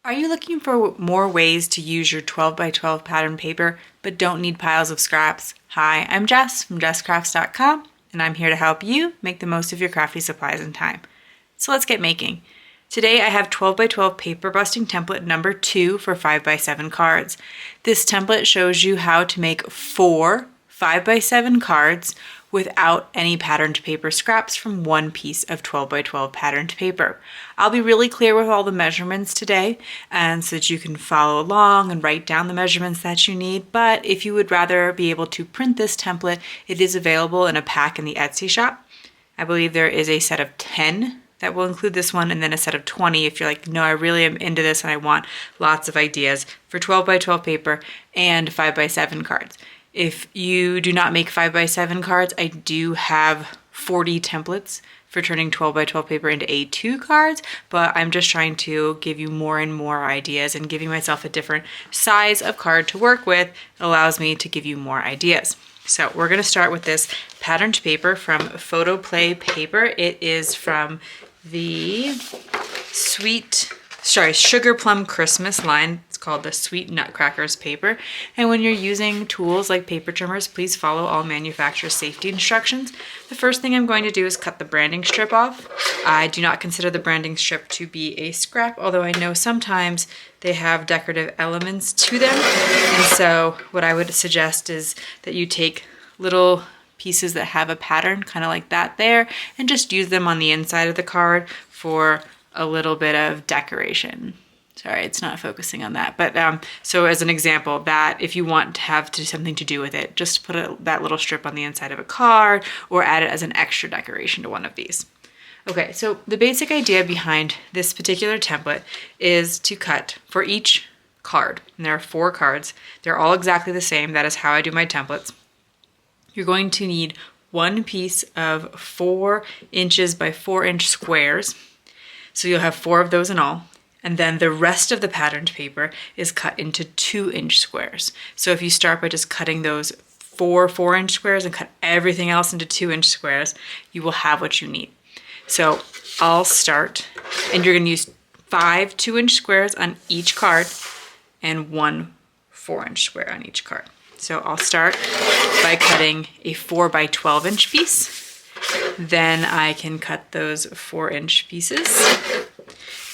Are you looking for more ways to use your 12 by 12 pattern paper but don't need piles of scraps? Hi, I'm Jess from JessCrafts.com and I'm here to help you make the most of your crafty supplies and time. So let's get making. Today I have 12 by 12 paper busting template number 2 for 5 by 7 cards. This template shows you how to make 4 5 by 7 cards without any patterned paper scraps from one piece of 12 by 12 patterned paper. I'll be really clear with all the measurements today and so that you can follow along and write down the measurements that you need, but if you would rather be able to print this template, it is available in a pack in the Etsy shop. I believe there is a set of 10 that will include this one, and then a set of 20 if you're like, no, I really am into this and I want lots of ideas for 12 by 12 paper and 5 by 7 cards. If you do not make 5 by 7 cards, I do have 40 templates for turning 12 by 12 paper into A2 cards, but I'm just trying to give you more and more ideas, and giving myself a different size of card to work with allows me to give you more ideas. So we're going to start with this patterned paper from PhotoPlay paper. It is from the Sugar Plum Christmas line. It's called the Sweet Nutcrackers paper. And when you're using tools like paper trimmers, please follow all manufacturer's safety instructions. The first thing I'm going to do is cut the branding strip off. I do not consider the branding strip to be a scrap, although I know sometimes they have decorative elements to them. And so what I would suggest is that you take little pieces that have a pattern, kind of like that there, and just use them on the inside of the card for a little bit of decoration. Sorry, it's not focusing on that. But so as an example, that if you want to have something to do with it, just put that little strip on the inside of a card or add it as an extra decoration to one of these. Okay, so the basic idea behind this particular template is to cut for each card. And there are 4 cards. They're all exactly the same. That is how I do my templates. You're going to need one piece of 4 inches by 4 inch squares. So you'll have 4 of those in all. And then the rest of the patterned paper is cut into 2-inch squares. So if you start by just cutting those 4 4-inch squares and cut everything else into 2-inch squares, you will have what you need. So I'll start, and you're going to use 5 2-inch squares on each card and 1 4-inch square on each card. So I'll start by cutting a 4 by 12-inch piece. Then I can cut those 4-inch pieces.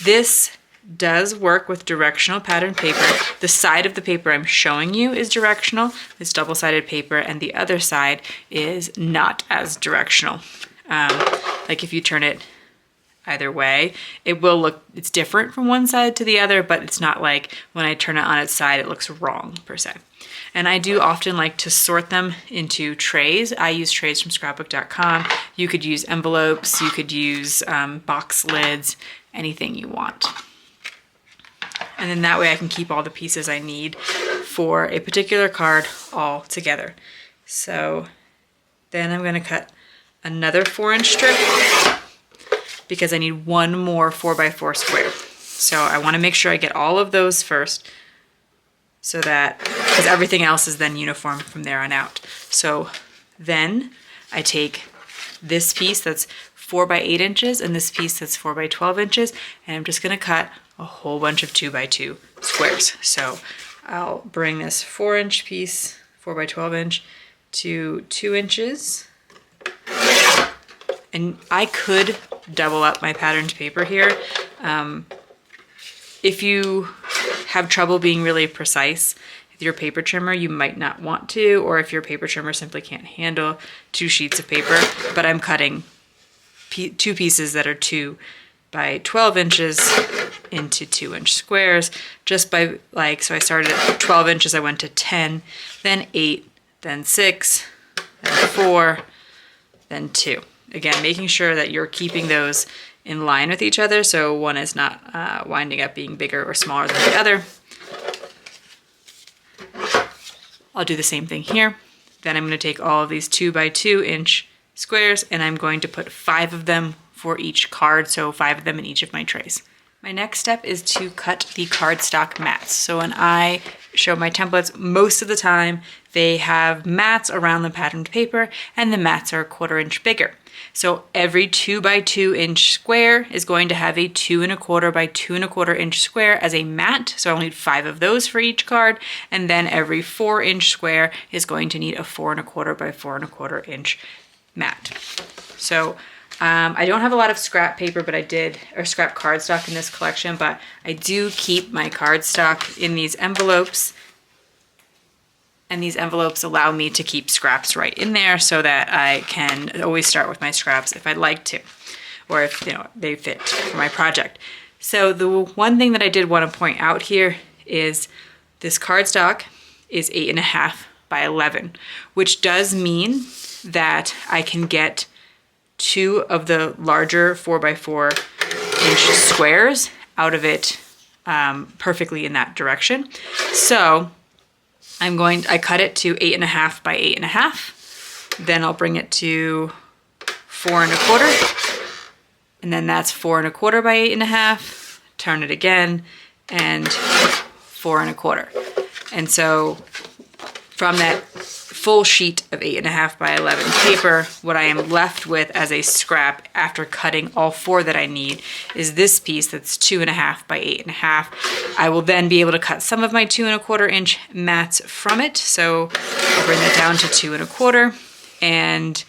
This does work with directional patterned paper. The side of the paper I'm showing you is directional. It's double-sided paper, and the other side is not as directional. Like if you turn it either way, it will look, it's different from one side to the other, but it's not like when I turn it on its side, it looks wrong per se. And I do often like to sort them into trays. I use trays from scrapbook.com. You could use envelopes, you could use box lids, anything you want. And then that way I can keep all the pieces I need for a particular card all together. So then I'm going to cut another 4-inch strip because I need one more 4 by 4 square. So I want to make sure I get all of those first, so that, because everything else is then uniform from there on out. So then I take this piece that's 4 by 8 inches and this piece that's 4 by 12 inches, and I'm just going to cut a whole bunch of 2 by 2 squares. So I'll bring this 4-inch piece, 4 by 12 inch, to 2 inches. And I could double up my patterned paper here. If you have trouble being really precise with your paper trimmer, you might not want to, or if your paper trimmer simply can't handle 2 sheets of paper. But I'm cutting 2 pieces that are 2 by 12 inches into 2-inch squares, just by so I started at 12 inches, I went to 10, then 8, then 6, then 4, then 2. Again, making sure that you're keeping those in line with each other so one is not winding up being bigger or smaller than the other. I'll do the same thing here. Then I'm going to take all of these 2 by 2 inch squares and I'm going to put 5 of them for each card, so 5 of them in each of my trays. My next step is to cut the cardstock mats. So when I show my templates, most of the time they have mats around the patterned paper, and the mats are 1/4 inch bigger. So every 2 by 2 inch square is going to have a 2 1/4 by 2 1/4 inch square as a mat. So I'll need 5 of those for each card. And then every 4 inch square is going to need a 4 1/4 by 4 1/4 inch mat. So I don't have a lot of scrap paper, but or scrap cardstock in this collection, but I do keep my cardstock in these envelopes. And these envelopes allow me to keep scraps right in there so that I can always start with my scraps if I'd like to, or if they fit for my project. So the one thing that I did want to point out here is this cardstock is 8.5 by 11, which does mean that I can get 2 of the larger 4 by 4 inch squares out of it perfectly in that direction. So I cut it to 8.5 by 8.5. Then I'll bring it to 4 1/4. And then that's 4 1/4 by 8.5. Turn it again and 4 1/4. And so from that full sheet of 8.5 by 11 paper, what I am left with as a scrap after cutting all 4 that I need is this piece that's 2.5 by 8.5. I will then be able to cut some of my 2 1/4 inch mats from it. So I'll bring that down to 2 1/4, and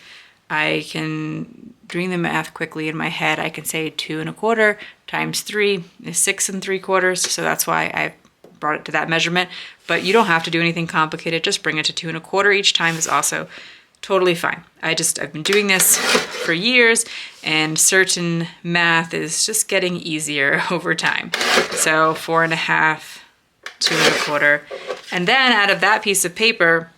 I can, doing the math quickly in my head, I can say 2 1/4 times 3 is 6 3/4. So that's why I brought it to that measurement, but you don't have to do anything complicated. Just bring it to 2 1/4 each time is also totally fine. I've been doing this for years, and certain math is just getting easier over time. So 4.5, 2 1/4, and then out of that piece of paper,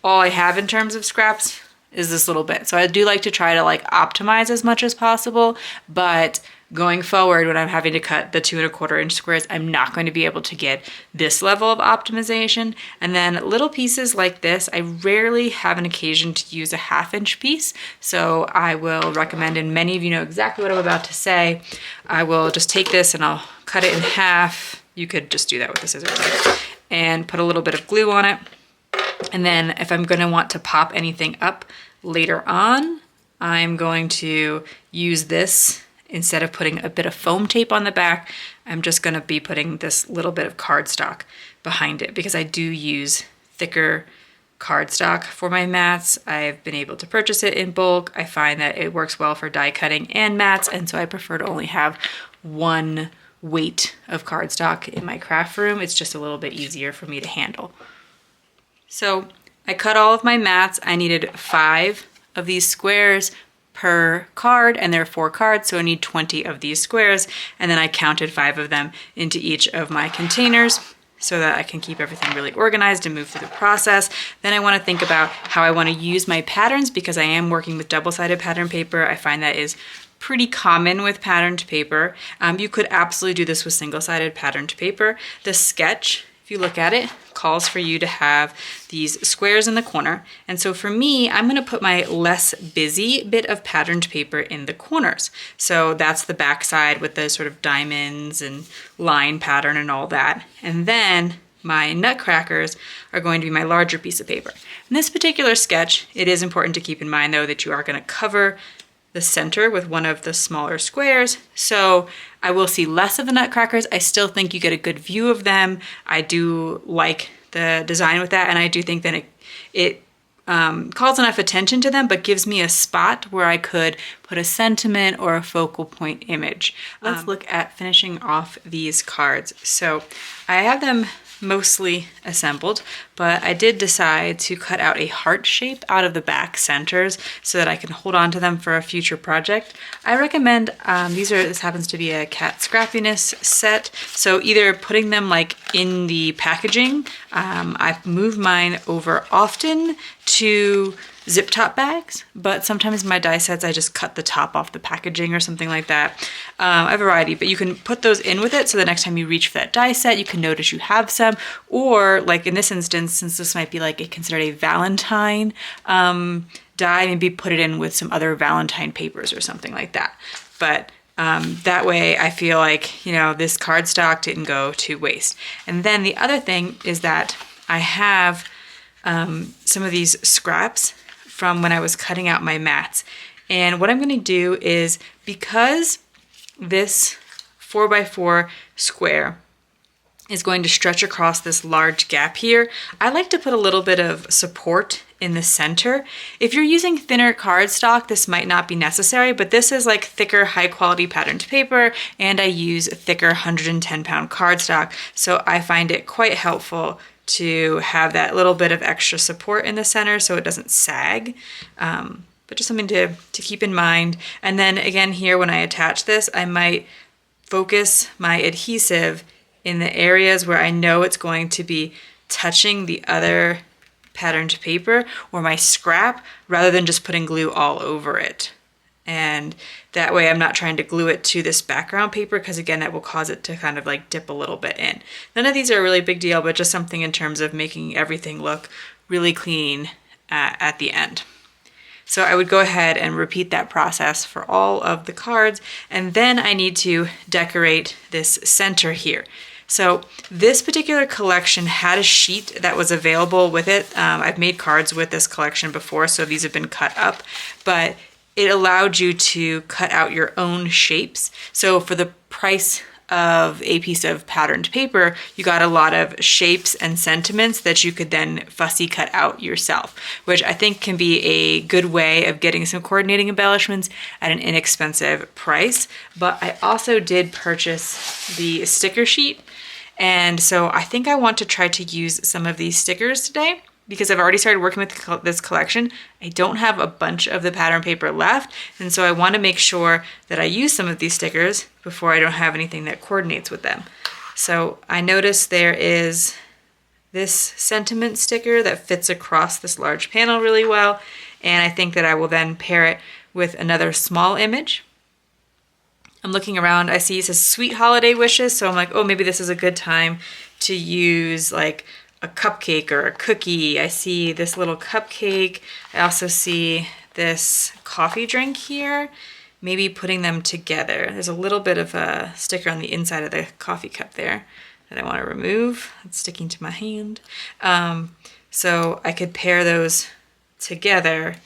all I have in terms of scraps is this little bit. So I do like to try to optimize as much as possible, but going forward, when I'm having to cut the 2 1/4 inch squares, I'm not going to be able to get this level of optimization. And then little pieces like this, I rarely have an occasion to use a 1/2 inch piece. So I will recommend, and many of you know exactly what I'm about to say, I will just take this and I'll cut it in half. You could just do that with a scissors knife, and put a little bit of glue on it. And then if I'm going to want to pop anything up later on, I'm going to use this. Instead of putting a bit of foam tape on the back, I'm just going to be putting this little bit of cardstock behind it, because I do use thicker cardstock for my mats. I've been able to purchase it in bulk. I find that it works well for die cutting and mats, and so I prefer to only have one weight of cardstock in my craft room. It's just a little bit easier for me to handle. So I cut all of my mats. I needed 5 of these squares per card, and there are 4 cards, so I need 20 of these squares, and then I counted 5 of them into each of my containers so that I can keep everything really organized and move through the process. Then I want to think about how I want to use my patterns, because I am working with double-sided pattern paper. I find that is pretty common with patterned paper. You could absolutely do this with single-sided patterned paper. The sketch, if you look at it, calls for you to have these squares in the corner. And so for me, I'm going to put my less busy bit of patterned paper in the corners. So that's the back side with the sort of diamonds and line pattern and all that. And then my nutcrackers are going to be my larger piece of paper. In this particular sketch, it is important to keep in mind though that you are going to cover the center with one of the smaller squares. So I will see less of the nutcrackers. I still think you get a good view of them. I do like the design with that, and I do think that it calls enough attention to them, but gives me a spot where I could put a sentiment or a focal point image. Let's look at finishing off these cards. So I have them mostly assembled, but I did decide to cut out a heart shape out of the back centers so that I can hold on to them for a future project. I recommend, this happens to be a cat scrappiness set, so either putting them in the packaging, I've moved mine over often to zip top bags, but sometimes my die sets I just cut the top off the packaging or something like that. A variety, but you can put those in with it so the next time you reach for that die set, you can notice you have some, or like in this instance, since this might be considered a Valentine die, maybe put it in with some other Valentine papers or something like that. But that way I feel like, this cardstock didn't go to waste. And then the other thing is that I have some of these scraps from when I was cutting out my mats. And what I'm going to do is, because this 4x4 square is going to stretch across this large gap here, I like to put a little bit of support in the center. If you're using thinner cardstock, this might not be necessary, but this is like thicker, high quality patterned paper, and I use thicker 110-pound cardstock, so I find it quite helpful to have that little bit of extra support in the center so it doesn't sag. But just something to keep in mind. And then again here, when I attach this, I might focus my adhesive in the areas where I know it's going to be touching the other patterned paper or my scrap, rather than just putting glue all over it. And that way I'm not trying to glue it to this background paper, because again, that will cause it to kind of like dip a little bit in. None of these are a really big deal, but just something in terms of making everything look really clean at the end. So I would go ahead and repeat that process for all of the cards, and then I need to decorate this center here. So this particular collection had a sheet that was available with it. I've made cards with this collection before, so these have been cut up, but it allowed you to cut out your own shapes. So for the price of a piece of patterned paper, you got a lot of shapes and sentiments that you could then fussy cut out yourself, which I think can be a good way of getting some coordinating embellishments at an inexpensive price. But I also did purchase the sticker sheet, and so I think I want to try to use some of these stickers today, because I've already started working with this collection. I don't have a bunch of the pattern paper left, and so I want to make sure that I use some of these stickers before I don't have anything that coordinates with them. So I noticed there is this sentiment sticker that fits across this large panel really well, and I think that I will then pair it with another small image. I'm looking around, I see it says sweet holiday wishes, so I'm like, oh, maybe this is a good time to use like a cupcake or a cookie. I see this little cupcake. I also see this coffee drink here. Maybe putting them together. There's a little bit of a sticker on the inside of the coffee cup there that I want to remove. It's sticking to my hand. So I could pair those together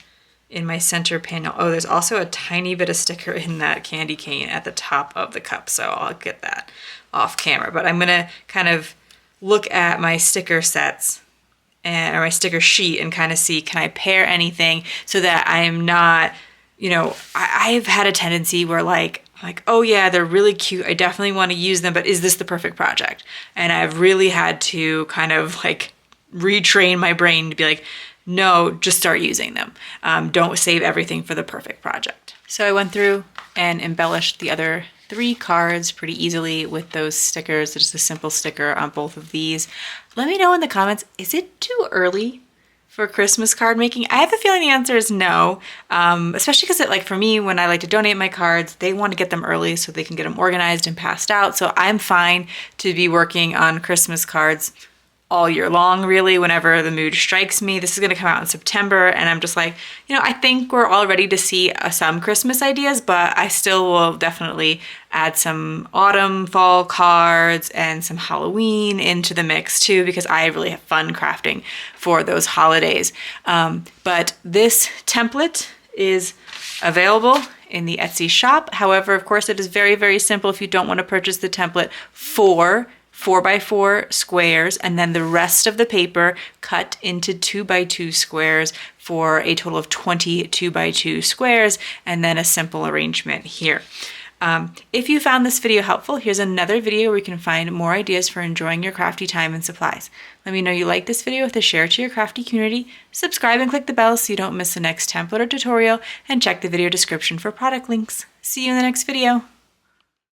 in my center panel. Oh, there's also a tiny bit of sticker in that candy cane at the top of the cup, so I'll get that off camera. But I'm gonna kind of look at my sticker sets or my sticker sheet and kind of see, can I pair anything so that I'm not, you know, I've had a tendency where like, oh yeah, they're really cute, I definitely want to use them, but is this the perfect project? And I've really had to kind of like retrain my brain to be like, no, just start using them. Don't save everything for the perfect project. So I went through and embellished the other 3 cards pretty easily with those stickers. Just a simple sticker on both of these. Let me know in the comments, is it too early for Christmas card making? I have a feeling the answer is no, especially because like for me, when I like to donate my cards, they want to get them early so they can get them organized and passed out. So I'm fine to be working on Christmas cards all year long, really, whenever the mood strikes me. This is going to come out in September, and I'm just like, you know, I think we're all ready to see some Christmas ideas, but I still will definitely add some autumn, fall cards and some Halloween into the mix too, because I really have fun crafting for those holidays. But this template is available in the Etsy shop. However, of course, it is very, very simple if you don't want to purchase the template for 4x4 squares, and then the rest of the paper cut into 2x2 squares for a total of 20 2x2 squares, and then a simple arrangement here. If you found this video helpful, here's another video where you can find more ideas for enjoying your crafty time and supplies. Let me know you like this video with a share to your crafty community, subscribe and click the bell so you don't miss the next template or tutorial, and check the video description for product links. See you in the next video.